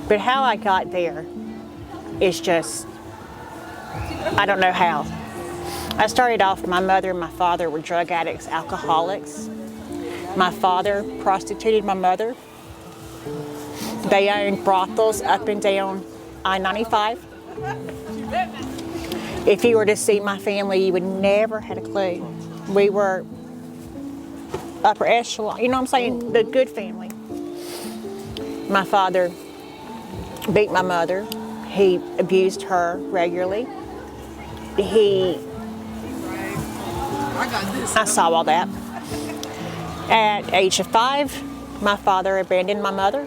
But how I got there is just, I don't know how. I started off, my mother and my father were drug addicts, alcoholics. My father prostituted my mother. They owned brothels up and down I-95. If you were to see my family, you would never have a clue. We were upper echelon, you know what I'm saying? The good family. My father beat my mother. He abused her regularly. I saw all that. At age of 5, my father abandoned my mother.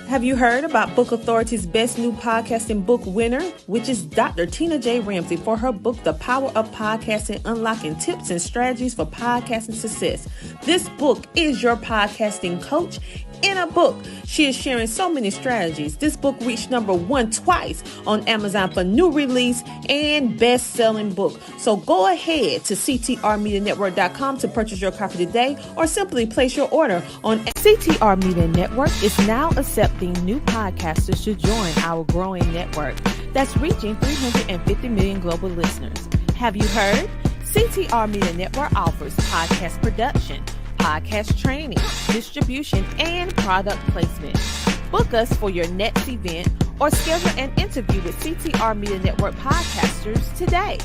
Have you heard about Book Authority's Best New Podcasting Book winner, which is Dr. Tina J. Ramsay, for her book, The Power of Podcasting, Unlocking Tips and Strategies for Podcasting Success. This book is your podcasting coach in a book. She is sharing so many strategies. This book reached number 1 twice on Amazon for new release and best-selling book. So go ahead to CTRMediaNetwork.com to purchase your copy today, or simply place your order on CTR Media Network is now accepting new podcasters to join our growing network that's reaching 350 million global listeners. Have you heard? CTR Media Network offers podcast production, podcast training, distribution, and product placement. Book us for your next event or schedule an interview with CTR Media Network podcasters today.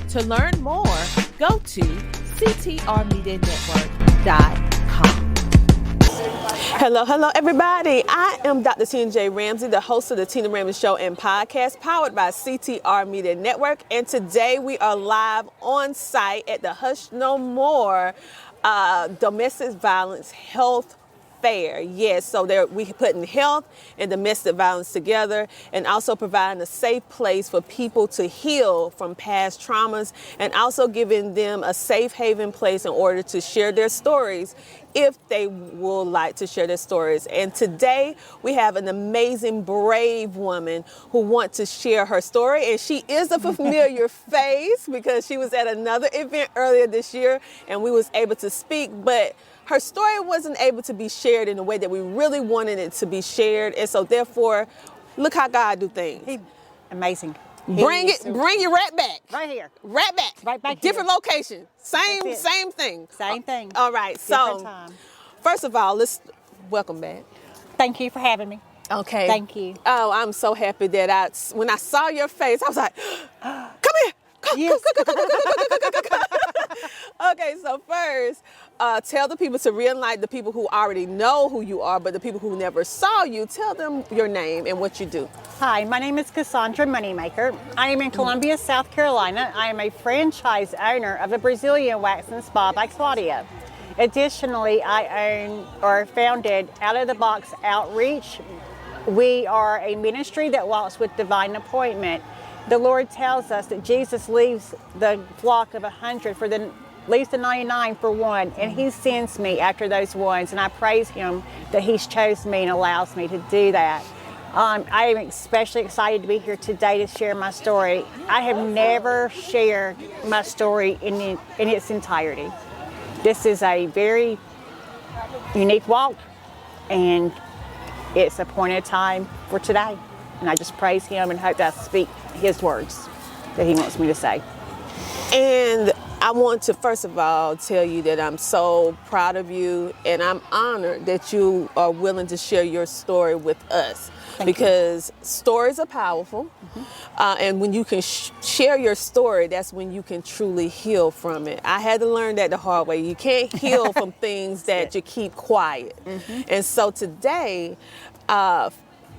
To learn more, go to ctrmedianetwork.com. Hello, everybody. I am Dr. Tina J. Ramsay, the host of the Tina Ramsay Show and podcast, powered by CTR Media Network. And today we are live on site at the Hush No More Domestic Violence Health Fair. Yes, so we putting health and domestic violence together, and also providing a safe place for people to heal from past traumas, and also giving them a safe haven place in order to share their stories if they would like to share their stories. And today we have an amazing, brave woman who wants to share her story. And she is a familiar face because she was at another event earlier this year and we was able to speak, but her story wasn't able to be shared in the way that we really wanted it to be shared. And so therefore, look how God do things. Amazing. Bring you right back. Right here. Right back. Right back Different here. location. Same thing. Same thing. All right. Different So, time. First of all, let's welcome back. Thank you for having me. Okay. Thank you. Oh, I'm so happy that when I saw your face, I was like, come here. Yes. Okay, so first, tell the people to re-enlighten the people who already know who you are, but the people who never saw you, tell them your name and what you do. Hi, my name is Cassandra Moneymaker. I am in Columbia, South Carolina. I am a franchise owner of a Brazilian wax and spa by Claudia. Additionally, I own or founded Out of the Box Outreach. We are a ministry that walks with divine appointment. The Lord tells us that Jesus leaves the flock of 100 for leaves the 99 for one, and He sends me after those ones, and I praise Him that He's chosen me and allows me to do that. I am especially excited to be here today to share my story. I have never shared my story in its entirety. This is a very unique walk, and it's appointed time for today. And I just praise Him and hope that I speak His words that He wants me to say. And I want to, first of all, tell you that I'm so proud of you, and I'm honored that you are willing to share your story with us. Because stories are powerful, and when you can share your story, that's when you can truly heal from it. I had to learn that the hard way. You can't heal from things that you keep quiet. And so today, we're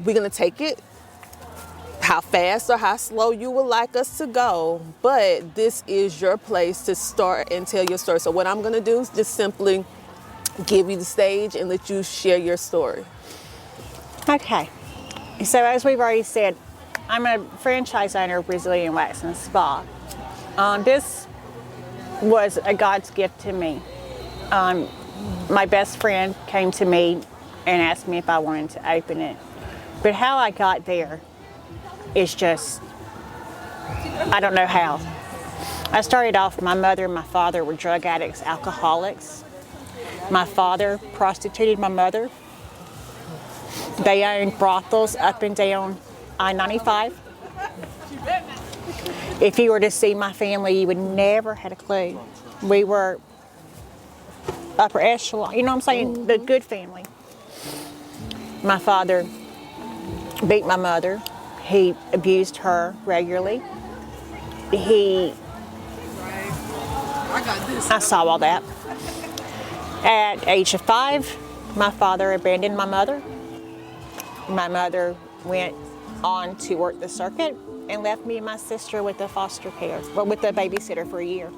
going to take it how fast or how slow you would like us to go, but this is your place to start and tell your story. So what I'm going to do is just simply give you the stage and let you share your story. Okay. So as we've already said, I'm a franchise owner of Brazilian Wax and Spa. This was a God's gift to me. My best friend came to me and asked me if I wanted to open it. But how I got there is just, I don't know how. I started off, my mother and my father were drug addicts, alcoholics. My father prostituted my mother. They owned brothels up and down I-95. If you were to see my family, you would never had a clue. We were upper echelon, you know what I'm saying? The good family. My father beat my mother. He abused her regularly. I saw all that. At age of 5, my father abandoned my mother. My mother went on to work the circuit and left me and my sister with a foster care, well, with a babysitter for a year.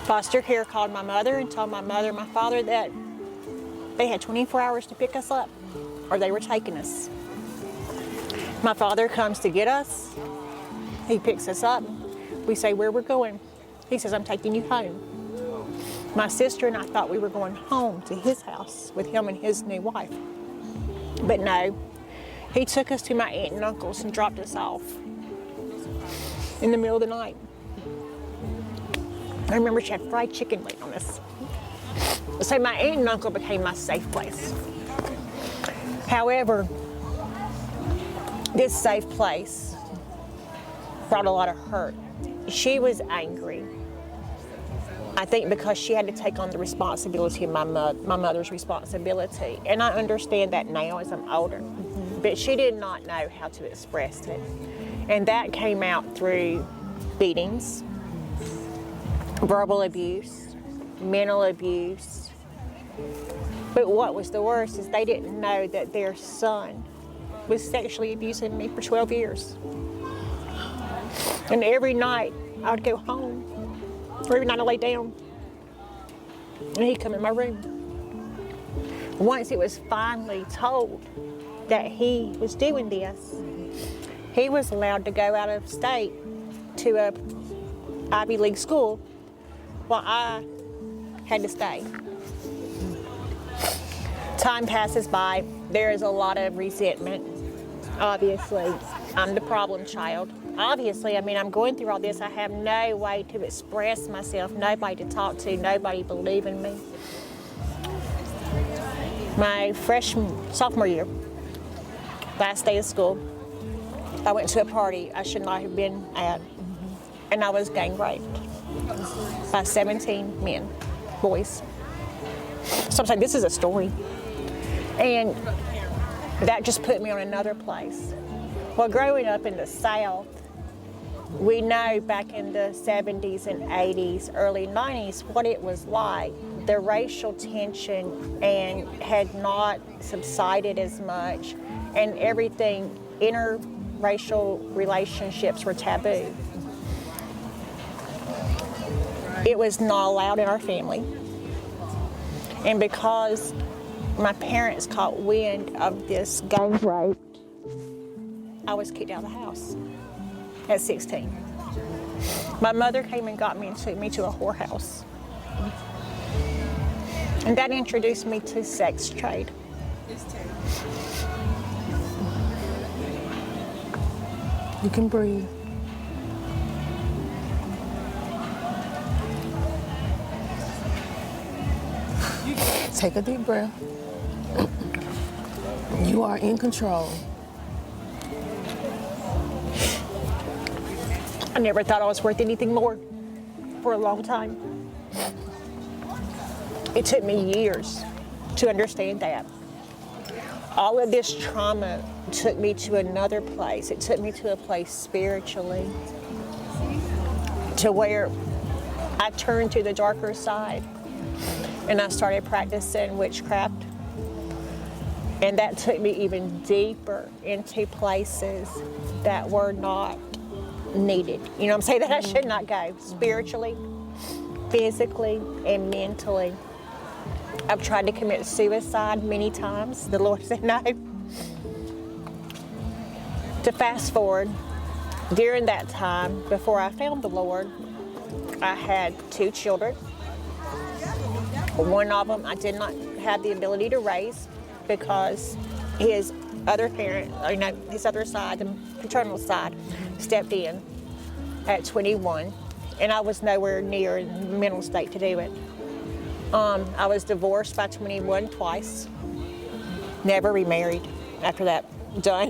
Foster care called my mother and told my mother and my father that they had 24 hours to pick us up or they were taking us. My father comes to get us. He picks us up. We say, where we're going. He says, I'm taking you home. My sister and I thought we were going home to his house with him and his new wife. But no, he took us to my aunt and uncle's and dropped us off in the middle of the night. I remember she had fried chicken waiting on us. So my aunt and uncle became my safe place. However, this safe place brought a lot of hurt. She was angry. I think because she had to take on the responsibility of my mother's responsibility. And I understand that now as I'm older. But she did not know how to express it. And that came out through beatings, verbal abuse, mental abuse. But what was the worst is they didn't know that their son was sexually abusing me for 12 years. And every night I would go home, or every night I lay down, and he'd come in my room. Once it was finally told that he was doing this, he was allowed to go out of state to a Ivy League school while I had to stay. Time passes by. There is a lot of resentment. Obviously, I'm the problem child. Obviously, I mean, I'm going through all this. I have no way to express myself, nobody to talk to, nobody believing me. My sophomore year, last day of school, I went to a party I should not have been at, and I was gang raped by 17 men, boys. So I'm saying, this is a story. And that just put me on another place. Well, growing up in the South, we know back in the 70s and 80s, early 90s, what it was like. The racial tension and had not subsided as much, and everything, interracial relationships were taboo. It was not allowed in our family. And because my parents caught wind of this gang rape, I was kicked out of the house at 16. My mother came and got me and took me to a whorehouse. And that introduced me to sex trade. You can breathe. Take a deep breath. You are in control. I never thought I was worth anything more for a long time. It took me years to understand that. All of this trauma took me to another place. It took me to a place spiritually, to where I turned to the darker side and I started practicing witchcraft. And that took me even deeper into places that were not needed. You know what I'm saying? That I should not go. Spiritually, physically, and mentally. I've tried to commit suicide many times. The Lord said no. To fast forward, during that time, before I found the Lord, I had 2 children. One of them I did not have the ability to raise because his other parent, his other side, the paternal side, stepped in at 21 and I was nowhere near in the mental state to do it. I was divorced by 21 twice. Never remarried after that. Done.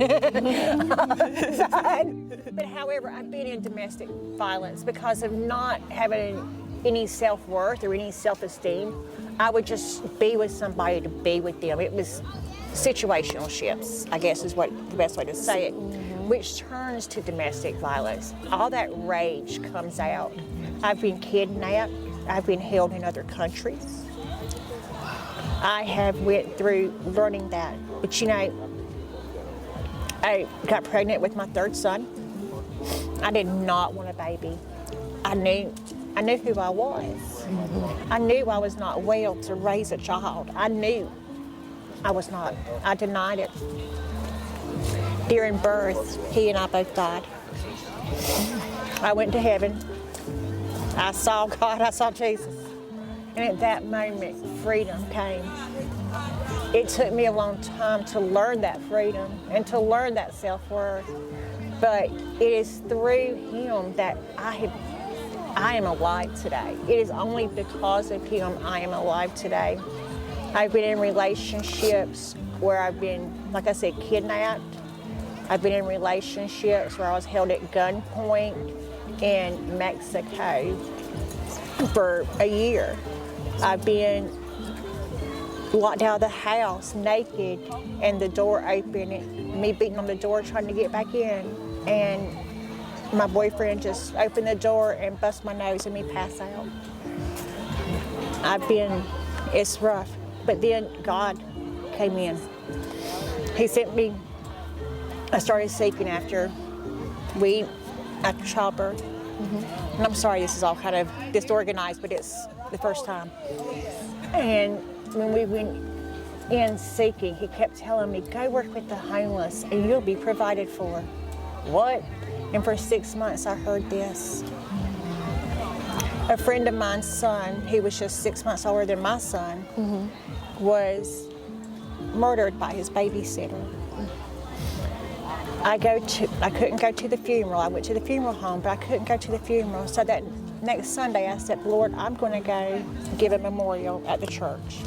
But however, I've been in domestic violence because of not having any self-worth or any self-esteem. I would just be with somebody to be with them. It was situational ships, I guess is what the best way to say it, which turns to domestic violence. All that rage comes out. I've been kidnapped. I've been held in other countries. I have went through learning that. But you know, I got pregnant with my third son. I did not want a baby. I knew who I was. I knew I was not well to raise a child. I knew I was not. I denied it. During birth, he and I both died. I went to heaven. I saw God, I saw Jesus. And at that moment, freedom came. It took me a long time to learn that freedom and to learn that self-worth. But it is through him that I am alive today. It is only because of him I am alive today. I've been in relationships where I've been, like I said, kidnapped. I've been in relationships where I was held at gunpoint in Mexico for a year. I've been locked out of the house naked and the door open and me beating on the door trying to get back in, and my boyfriend just opened the door and bust my nose and me pass out. It's rough, but then God came in. He sent me, I started seeking after childbirth. And I'm sorry this is all kind of disorganized, but it's the first time. And when we went in seeking, he kept telling me, go work with the homeless and you'll be provided for. What? And for 6 months I heard this. A friend of mine's son, he was just 6 months older than my son, was murdered by his babysitter. I couldn't go to the funeral. I went to the funeral home, but I couldn't go to the funeral. So that next Sunday I said, Lord, I'm going to go give a memorial at the church.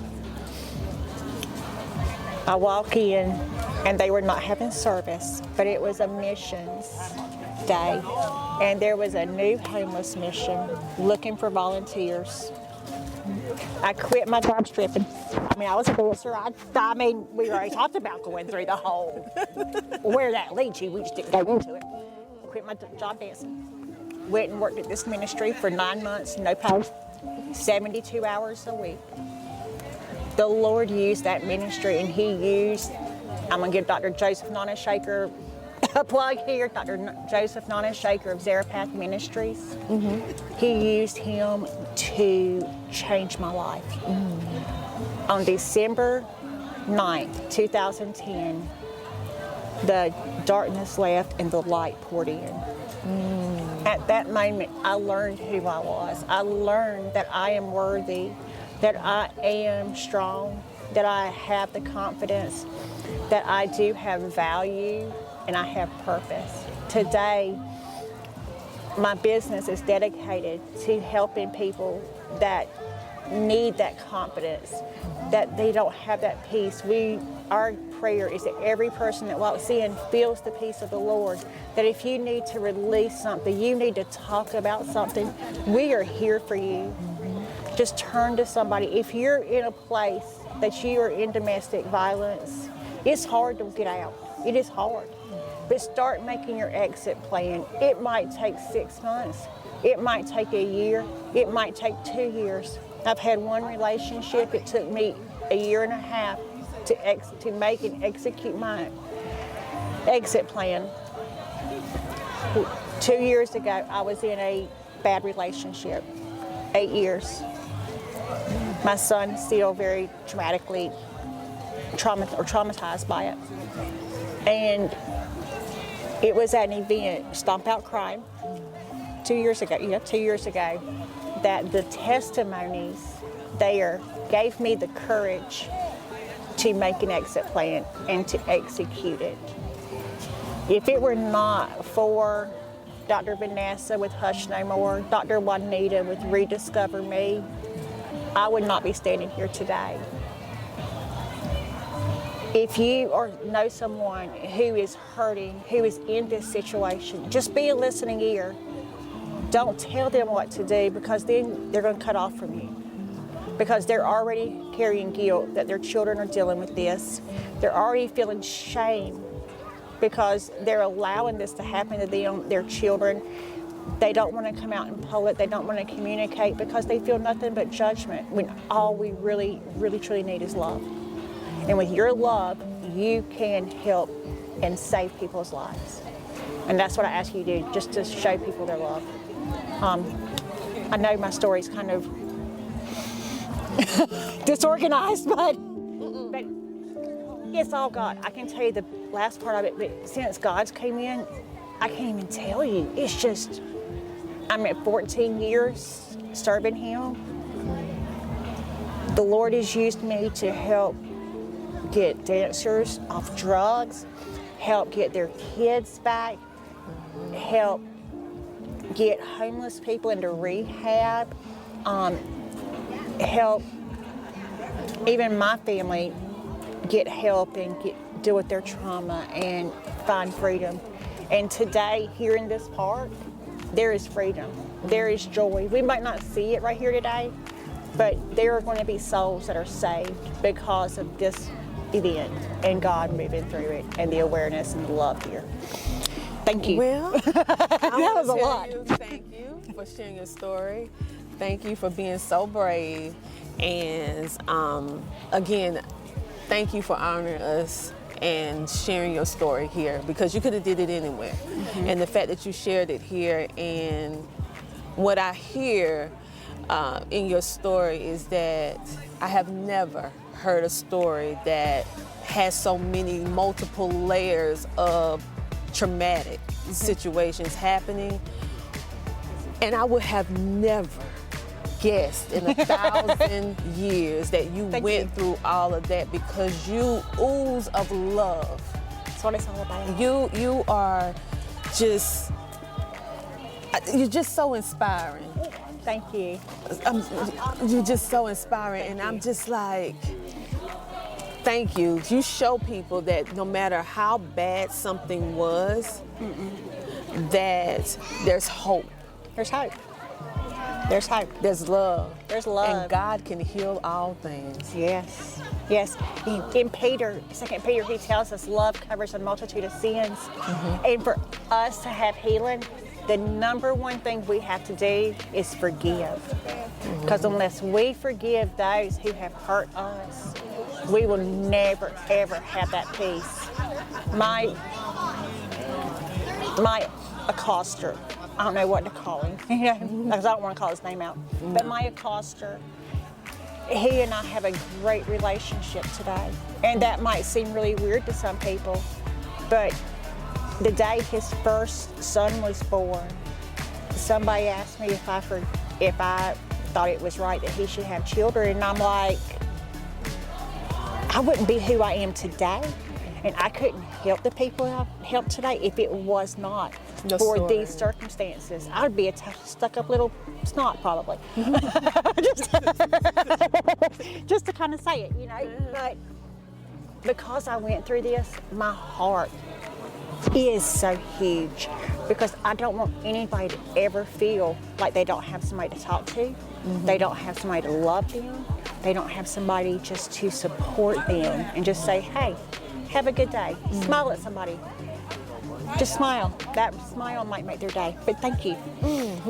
I walk in and they were not having service, but it was a missions day. And there was a new homeless mission looking for volunteers. I quit my job stripping. I was a dancer. We already talked about going through the whole, where that leads you. We just didn't go into it. Quit my job dancing. Went and worked at this ministry for 9 months, no pay, 72 hours a week. The Lord used that ministry, and he used, I'm going to give Dr. Joseph Nana Shaker a plug here, Dr. Joseph Nana Shaker of Zarapath Ministries. He used him to change my life. On December 9th, 2010, the darkness left and the light poured in. At that moment, I learned who I was. I learned that I am worthy, that I am strong, that I have the confidence, that I do have value, and I have purpose. Today, my business is dedicated to helping people that need that confidence, that they don't have that peace. Our prayer is that every person that walks in feels the peace of the Lord, that if you need to release something, you need to talk about something, we are here for you. Just turn to somebody. If you're in a place that you are in domestic violence, it's hard to get out. It is hard. But start making your exit plan. It might take 6 months. It might take a year. It might take 2 years. I've had one relationship. It took me a year and a half to make and execute my exit plan. 2 years ago, I was in a bad relationship. 8 years. My son's still very traumatically traumatized by it. And it was at an event, Stomp Out Crime, 2 years ago, that the testimonies there gave me the courage to make an exit plan and to execute it. If it were not for Dr. Vanessa with Hush No More, Dr. Juanita with Rediscover Me, I would not be standing here today. If you or know someone who is hurting, who is in this situation, just be a listening ear. Don't tell them what to do, because then they're going to cut off from you. Because they're already carrying guilt that their children are dealing with this. They're already feeling shame because they're allowing this to happen to them, their children. They don't want to come out in public. They don't want to communicate because they feel nothing but judgment, when all we really, really, truly need is love. And with your love, you can help and save people's lives. And that's what I ask you to do, just to show people their love. I know my story's kind of disorganized, but it's all God. I can tell you the last part of it, but since God's came in, I can't even tell you. It's just, I'm at 14 years serving Him. The Lord has used me to help get dancers off drugs, help get their kids back, help get homeless people into rehab, help even my family get help and deal with their trauma and find freedom. And today, here in this park, there is freedom. There is joy. We might not see it right here today, but there are going to be souls that are saved because of this event and God moving through it and the awareness and the love here. Thank you. Well, that was a lot. Thank you for sharing your story. Thank you for being so brave. And again, thank you for honoring us and sharing your story here, because you could have did it anywhere. Mm-hmm. And the fact that you shared it here, and what I hear in your story is that I have never heard a story that has so many multiple layers of traumatic situations happening. And I would have never guessed in 1,000 years that you went through all of that, because you ooze of love. That's what it's all about. You are just, you're just so inspiring. Thank you. You're just so inspiring, and I'm just like, thank you. You show people that no matter how bad something was, that there's hope. There's hope. There's hope. There's love. There's love. And God can heal all things. Yes. Yes. In Peter, 2 Peter, he tells us love covers a multitude of sins. And for us to have healing, the number one thing we have to do is forgive. Because unless we forgive those who have hurt us, we will never, ever have that peace. My accoster, I don't know what to call him, because I don't want to call his name out, but my accoster, he and I have a great relationship today. And that might seem really weird to some people, but the day his first son was born, somebody asked me if I thought it was right that he should have children, and I'm like, I wouldn't be who I am today, and I couldn't help the people I helped today if it was not for these circumstances. I would be a stuck-up little snot, probably. just to kind of say it, you know. But because I went through this, my heart is so huge, because I don't want anybody to ever feel like they don't have somebody to talk to. They don't have somebody to love them. They don't have somebody just to support them and just say, hey, have a good day. Smile at somebody. Just smile. That smile might make their day. But thank you.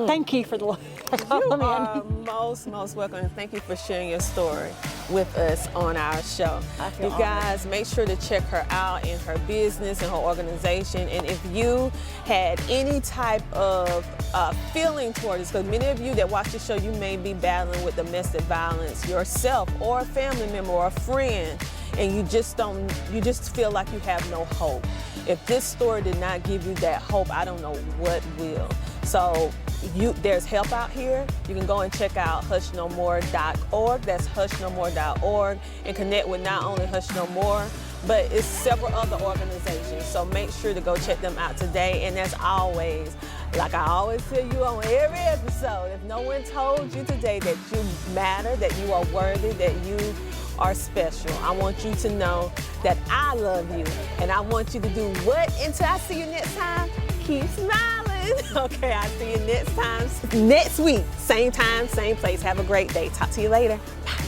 Thank you for the compliment. You are most welcome, and thank you for sharing your story with us on our show. You guys, make sure to check her out in her business and her organization. And if you had any type of feeling toward this, because many of you that watch the show, you may be battling with domestic violence yourself, or a family member or a friend, and you just feel like you have no hope. If this story did not give you that hope, I don't know what will. So there's help out here. You can go and check out hushnomore.org. That's hushnomore.org, and connect with not only Hush No More, but it's several other organizations. So make sure to go check them out today. And as always, Like I always tell you on every episode, if no one told you today that you matter, that you are worthy, that you are special, I want you to know that I love you. And I want you to do what until I see you next time? Keep smiling. Okay, I'll see you next week. Same time, same place. Have a great day. Talk to you later. Bye.